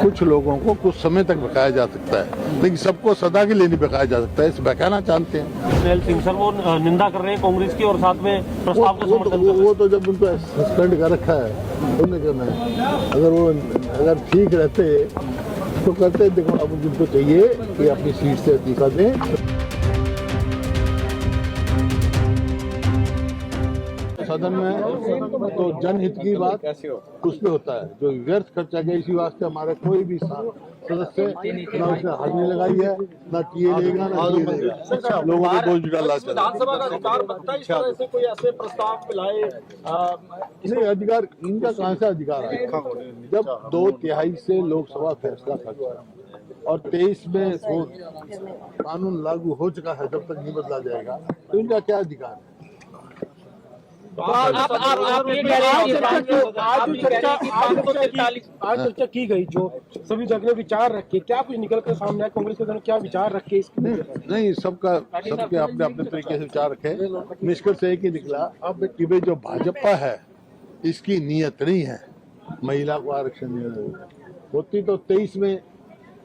कुछ लोगों को कुछ समय तक बकाया जा सकता है, लेकिन सबको सदा के लिए नहीं बकाया जा सकता है, इसे बकाना चाहते हैं। जरनैल सिंह सर वो निंदा कर रहे हैं कांग्रेस की और साथ में प्रस्ताव का समर्थन कर रहे हैं। वो तो जब उनको सस्पेंड कर रखा है उन्हें करना है। अगर ठीक रहते तो करते। देखो अब उनको चाहिए कि अपनी सीट से इस्तीफा दें। सदन में तो जनहित की बात उसमें होता है, जो व्यर्थ खर्चा गया, इसी वास्ते हमारे कोई भी सदस्य न उसने हाजिरी लगाई है, न टीए लेगा, न टीए लेगा। लोगों को बोझ डाला विधानसभा का अधिकार बनता है इस तरह से कोई ऐसे प्रस्ताव लाए? नहीं, अधिकार इनका कहाँ से अधिकार आएगा जब 2/3 से लोकसभा फैसला कर चुका और 23 में वो कानून लागू हो चुका है, जब तक नहीं बदला जाएगा तो इनका क्या अधिकार है? आप ये कह रहे हैं आज चर्चा की गई, जो सभी जगह विचार रखे, क्या कुछ निकल कर सामने आया? कांग्रेस के दल क्या विचार रखे इसके? नहीं, सबके अपने अपने तरीके से विचार रखे। निष्कर्ष एक ही निकला अब कि भाई जो भाजपा है इसकी नीयत नहीं है महिला को आरक्षण होती तो 23 में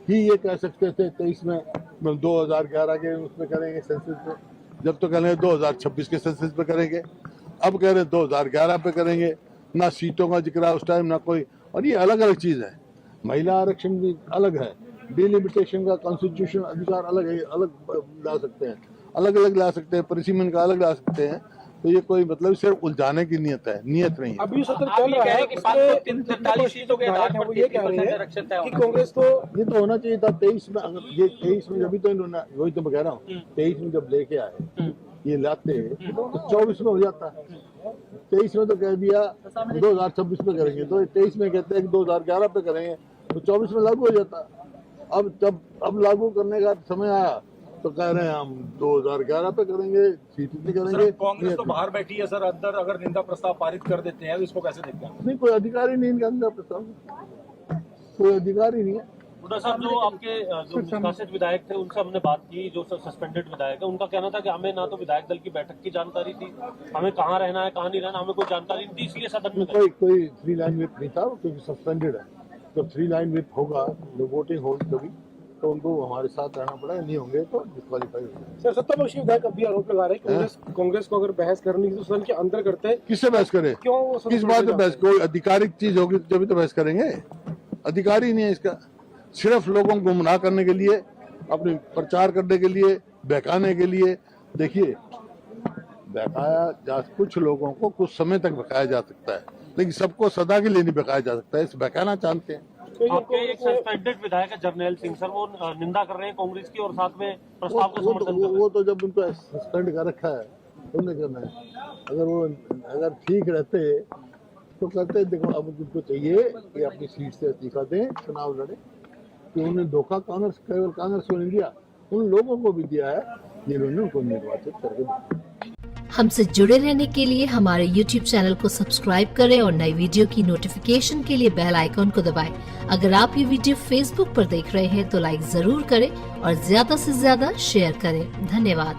ही ये कह सकते थे। 23 में 2011 के उसमें करेंगे सेंसस में, जब तो कह रहे 2026 के सेंसस में करेंगे, अब कह रहे 2011 पे करेंगे। ना सीटों का जिक्र है उस टाइम, ना कोई। और ये अलग अलग चीज है। महिला आरक्षण भी अलग है, डिलिमिटेशन का कॉन्स्टिट्यूशन अधिकार अलग है, अलग ला सकते हैं, अलग अलग ला सकते हैं, परिसीमन का अलग ला सकते हैं। तो ये कोई मतलब सिर्फ उलझाने की नीयत है, नीयत नहीं है। अभी सत्र चल रहा है कि 543 सीटों के आधार पर ये कह रहे हैं कि कांग्रेस को ये तो होना चाहिए था 23 में। अगर ये 23 में जब तो इन्होंने, वही तो मैं कह रहा हूँ, 23 में जब लेके आए ये लाते तो 24 में हो जाता है। 23 में तो कह दिया 2026 में करेंगे, तो 23 में कहते हैं कि 2011 पे करेंगे, तो 24 में लागू हो जाता। अब लागू करने का समय आया तो कह रहे हैं हम 2011 पे करेंगे, सीट पे करेंगे। कांग्रेस तो बाहर बैठी है सर, अंदर अगर निंदा प्रस्ताव पारित कर देते हैं तो इसको कैसे देखते हैं? नहीं, कोई अधिकार ही नहीं इनका निंदा प्रस्ताव, कोई अधिकार ही नहीं है। उधर साहब जो आपके जो निष्कासित विधायक थे उनसे हमने बात की, जो सस्पेंडेड विधायक है, उनका कहना था कि हमें ना तो विधायक दल की बैठक की जानकारी थी, हमें कहाँ रहना है कहाँ नहीं रहना हमें कोई जानकारी नहीं थी, इसलिए सदन में कोई 3 लाइन व्हिप नहीं था, क्योंकि सस्पेंडेड है। जब 3 लाइन व्हिप होगा, वोटिंग होगी कभी, तो उनको हमारे साथ रहना पड़ेगा, नहीं होंगे तो डिस्क्वालीफाई हो जाएंगे। सर, सत्तापक्षी विधायक अभी आरोप लगा रहे हैं कांग्रेस को अगर बहस करनी तो सदन के अंदर करते हैं। किससे बहस करे? क्यों? किस बात पे बहस? कोई आधिकारिक चीज होगी तो जब तो बहस करेंगे। अधिकार ही नहीं है इसका, सिर्फ लोगों को गुमराह करने के लिए, अपने प्रचार करने के लिए, बहकाने के लिए। देखिए, बहकाया जा, कुछ लोगों को कुछ समय तक बकाया जा सकता है, लेकिन सबको सदा के लिए नहीं बकाया जा सकता है, इसे बहकाना चाहते हैं। आपके एक सस्पेंडेड विधायक है जरनैल सिंह सर, वो निंदा कर रहे हैं कांग्रेस की और साथ में प्रस्ताव का समर्थन कर रहे हैं। वो तो जब उनको सस्पेंड कर रखा है उन्हें करना है। अगर ठीक रहते तो करते। देखो अब उनको चाहिए कि अपनी सीट से इस्तीफा दें, चुनाव लड़े, कि उन्हें धोखा कांग्रेस केवल कांग्रेस को नहीं दिया, उन लोगों को भी दिया है जिन्होंने उनको निर्वाचित करके दिया। हमसे जुड़े रहने के लिए हमारे YouTube चैनल को सब्सक्राइब करें और नई वीडियो की नोटिफिकेशन के लिए बेल आइकॉन को दबाएं। अगर आप ये वीडियो Facebook पर देख रहे हैं तो लाइक जरूर करें और ज्यादा से ज्यादा शेयर करें। धन्यवाद।